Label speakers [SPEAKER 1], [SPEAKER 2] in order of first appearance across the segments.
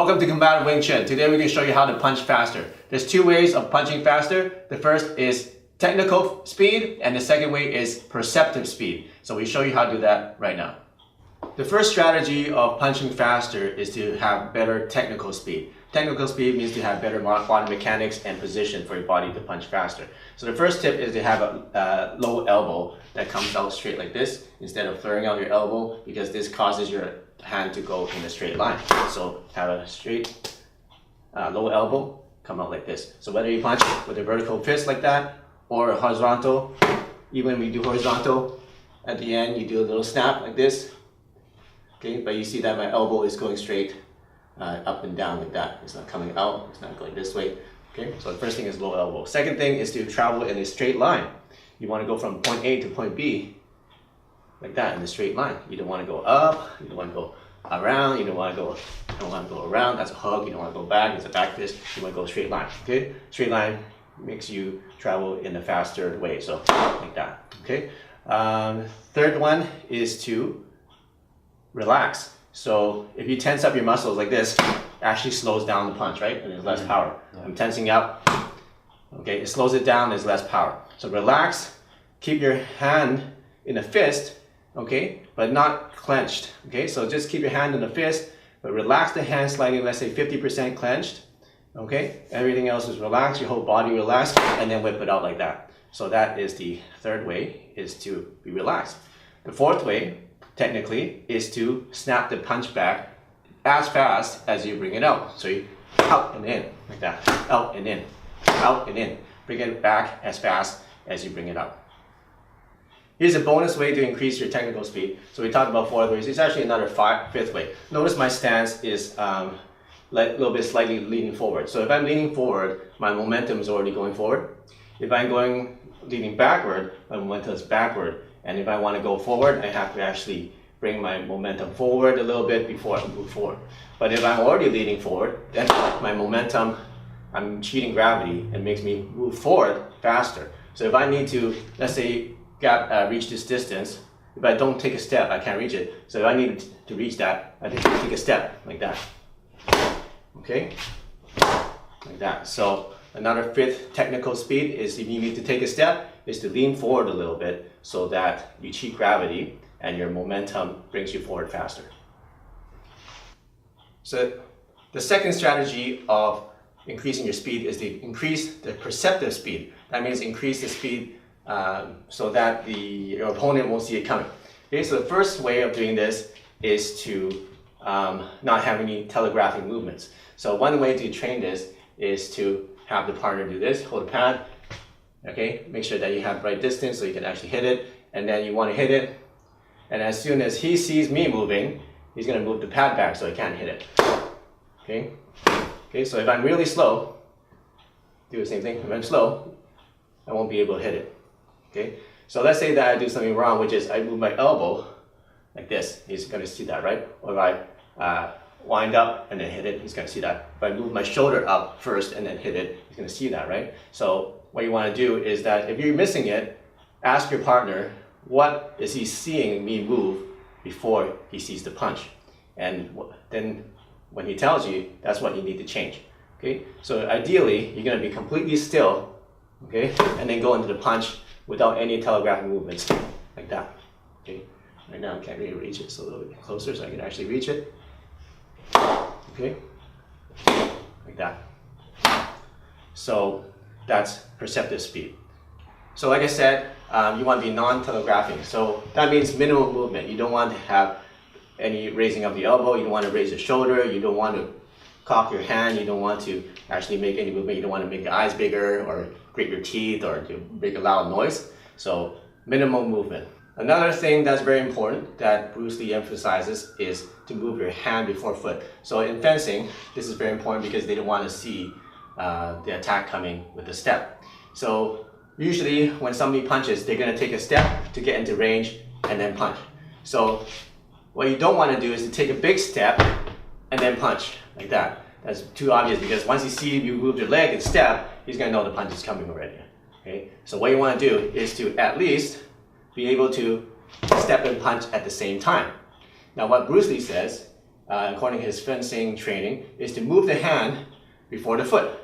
[SPEAKER 1] Welcome to Combat Wing Chun. Today we're going to show you how to punch faster. There's two ways of punching faster. The first is technical speed and the second way is perceptive speed. So we show you how to do that right now. The first strategy of punching faster is to have better technical speed. Technical speed means to have better body mechanics and position for your body to punch faster. So the first tip is to have a low elbow that comes out straight like this instead of flaring out your elbow, because this causes your hand to go in a straight line. So have a straight low elbow come out like this. So whether you punch with a vertical fist like that or horizontal, even when we do horizontal, at the end you do a little snap like this. Okay, but you see that my elbow is going straight up and down like that. It's not coming out, it's not going this way. Okay, so the first thing is low elbow. Second thing is to travel in a straight line. You want to go from point A to point B like that in a straight line. You don't want to go up, you don't want to go around, you don't want to go around, that's a hug. You don't want to go back, it's a back fist. You want to go straight line. Okay, straight line makes you travel in a faster way, so like that. Okay, third one is to relax. So if you tense up your muscles like this, it actually slows down the punch, right? And there's less power. I'm tensing up. Okay, it slows it down, there's less power. So relax, keep your hand in a fist, okay, but not clenched. Okay, so just keep your hand in a fist, but relax the hand slightly, let's say 50% clenched. Okay, everything else is relaxed, your whole body relaxed, and then whip it out like that. So that is the third way, is to be relaxed. The fourth way, technically, is to snap the punch back as fast as you bring it out. So you out and in, like that, out and in, out and in. Bring it back as fast as you bring it out. Here's a bonus way to increase your technical speed. So we talked about 4 ways. It's actually another fifth way. Notice my stance is a little bit slightly leaning forward. So if I'm leaning forward, my momentum is already going forward. If I'm leaning backward, my momentum is backward. And if I want to go forward, I have to actually bring my momentum forward a little bit before I move forward. But if I'm already leaning forward, then my momentum, I'm cheating gravity and makes me move forward faster. So if I need to, let's say, reach this distance, if I don't take a step, I can't reach it. So if I need to reach that, I take a step like that. Okay? Like that. So another fifth technical speed is, if you need to take a step, is to lean forward a little bit so that you cheat gravity and your momentum brings you forward faster. So the second strategy of increasing your speed is to increase the perceptive speed. That means increase the speed so that your opponent won't see it coming. Okay, so the first way of doing this is to not have any telegraphing movements. So one way to train this is to have the partner do this, hold the pad. Okay, make sure that you have the right distance so you can actually hit it, and then you want to hit it, and as soon as he sees me moving, he's going to move the pad back so he can't hit it. Okay, so if I'm really slow, do the same thing. If I'm slow, I won't be able to hit it. Okay, so let's say that I do something wrong, which is I move my elbow like this, he's going to see that, right? Or if I wind up and then hit it, he's going to see that. If I move my shoulder up first and then hit it, he's going to see that, right? So what you want to do is that if you're missing it, ask your partner, what is he seeing me move before he sees the punch? And then when he tells you, that's what you need to change. Okay, so ideally, you're going to be completely still, okay, and then go into the punch without any telegraphic movements, like that. Okay, right now I can't really reach it, so a little bit closer so I can actually reach it. Okay, like that. So that's perceptive speed. So like I said, you want to be non-telegraphing. So that means minimum movement. You don't want to have any raising of the elbow. You don't want to raise the shoulder. You don't want to cock your hand. You don't want to actually make any movement. You don't want to make the eyes bigger or grit your teeth or to make a loud noise. So minimum movement. Another thing that's very important that Bruce Lee emphasizes is to move your hand before foot. So in fencing, this is very important because they don't want to see the attack coming with a step. So usually when somebody punches, they're going to take a step to get into range and then punch. So what you don't want to do is to take a big step and then punch like that. That's too obvious, because once he sees you move your leg and step, he's going to know the punch is coming already. Okay? So what you want to do is to at least be able to step and punch at the same time. Now what Bruce Lee says according to his fencing training, is to move the hand before the foot.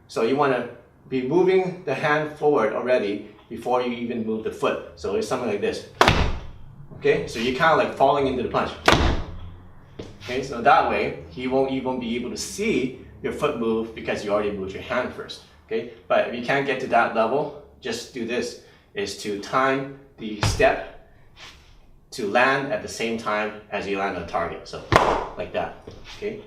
[SPEAKER 1] So you want to be moving the hand forward already before you even move the foot. So it's something like this. Okay, so you're kind of like falling into the punch. Okay, so that way he won't even be able to see your foot move because you already moved your hand first. Okay, but if you can't get to that level, just do this, is to time the step to land at the same time as you land on the target. So like that, okay,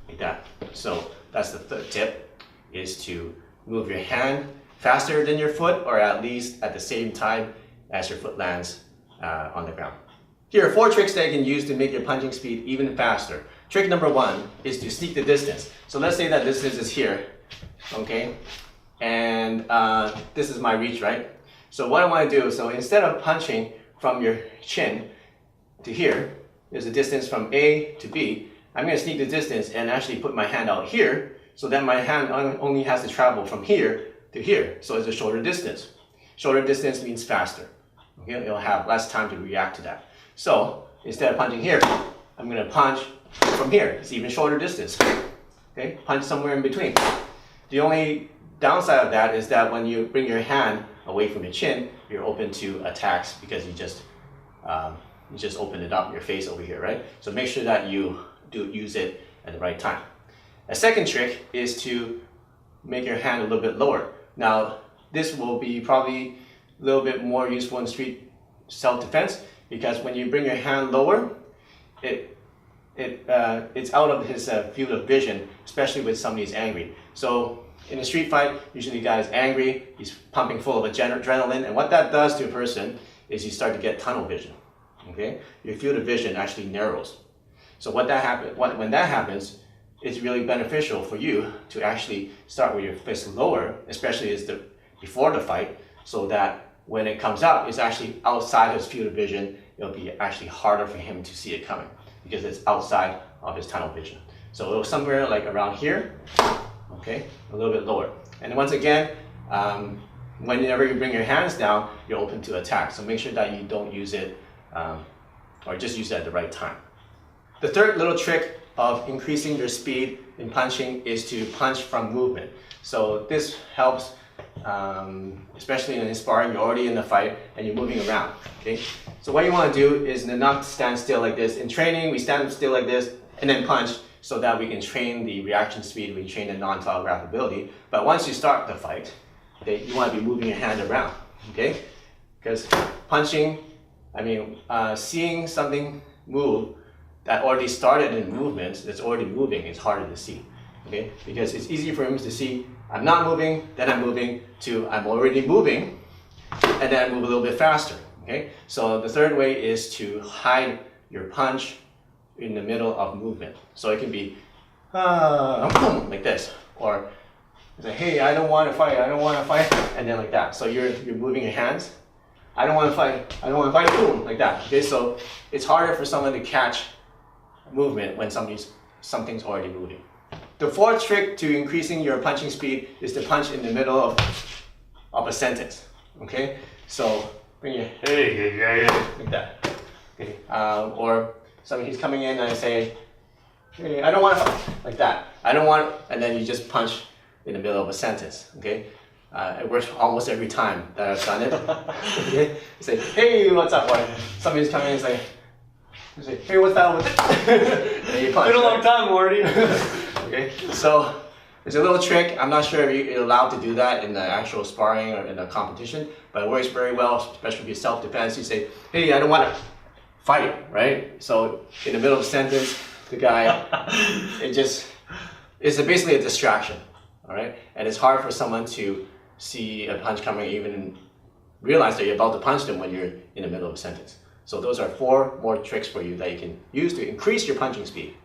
[SPEAKER 1] like that. So that's the third tip, is to move your hand faster than your foot, or at least at the same time as your foot lands on the ground. Here are 4 tricks that you can use to make your punching speed even faster. Trick number 1 is to sneak the distance. So let's say that distance is here, okay, and this is my reach, right? So what I want to do, so instead of punching from your chin to here, there's a distance from A to B, I'm going to sneak the distance and actually put my hand out here, so that my hand only has to travel from here to here. So it's a shorter distance. Shorter distance means faster. Okay, it'll have less time to react to that. So instead of punching here, I'm going to punch from here. It's even shorter distance. Okay, punch somewhere in between. The only downside of that is that when you bring your hand away from your chin, you're open to attacks because you just opened it up, your face over here, right? So make sure that you do use it at the right time. A second trick is to make your hand a little bit lower. Now, this will be probably a little bit more useful in street self-defense, because when you bring your hand lower, it's out of his field of vision, especially when somebody's angry. So in a street fight, usually the guy is angry, he's pumping full of adrenaline, and what that does to a person is you start to get tunnel vision. Okay, your field of vision actually narrows. So when that happens, it's really beneficial for you to actually start with your fist lower, especially before the fight, so that when it comes out, it's actually outside his field of vision. It'll be actually harder for him to see it coming because it's outside of his tunnel vision. So it'll somewhere like around here, okay, a little bit lower. And once again, whenever you bring your hands down, you're open to attack. So make sure that you don't use it, or just use it at the right time. The third little trick of increasing your speed in punching is to punch from movement. So this helps, especially in sparring, you're already in the fight and you're moving around, okay? So what you want to do is not stand still like this. In training, we stand still like this and then punch so that we can train the reaction speed, we can train the non-telegraph ability. But once you start the fight, okay, you want to be moving your hand around, okay? Because punching, seeing something move that already started in movements, that's already moving, is harder to see, okay? Because it's easy for him to see, I'm not moving, then I'm moving, to I'm already moving, and then I move a little bit faster, okay? So the third way is to hide your punch in the middle of movement. So it can be, like this, or say, hey, I don't want to fight, and then like that. So you're moving your hands, I don't want to fight, boom, like that, okay? So it's harder for someone to catch movement when something's already moving. The fourth trick to increasing your punching speed is to punch in the middle of a sentence, okay? So bring your hey, like that, okay? Or he's coming in and I say, hey, I don't want to, like that. I don't want, and then you just punch in the middle of a sentence, okay? It works almost every time that I've done it. Okay? You say, hey, what's up? Or somebody's coming in and say, hey, what's that with it? And you punch.
[SPEAKER 2] Been a long time, Morty.
[SPEAKER 1] Okay, so it's a little trick. I'm not sure if you're allowed to do that in the actual sparring or in a competition, but it works very well, especially if you're self-defense. You say, hey, I don't want to fight, right? So in the middle of a sentence, the guy, it's basically a distraction, all right? And it's hard for someone to see a punch coming, even realize that you're about to punch them when you're in the middle of a sentence. So those are 4 more tricks for you that you can use to increase your punching speed.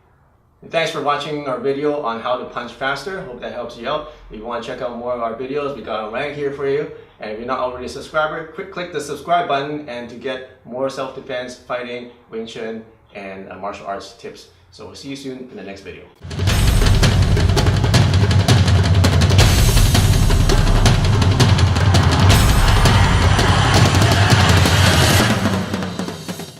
[SPEAKER 1] And thanks for watching our video on how to punch faster. Hope that helps you out. If you want to check out more of our videos, we got them right here for you. And if you're not already a subscriber, click the subscribe button and to get more self-defense, fighting, Wing Chun, and martial arts tips. So we'll see you soon in the next video.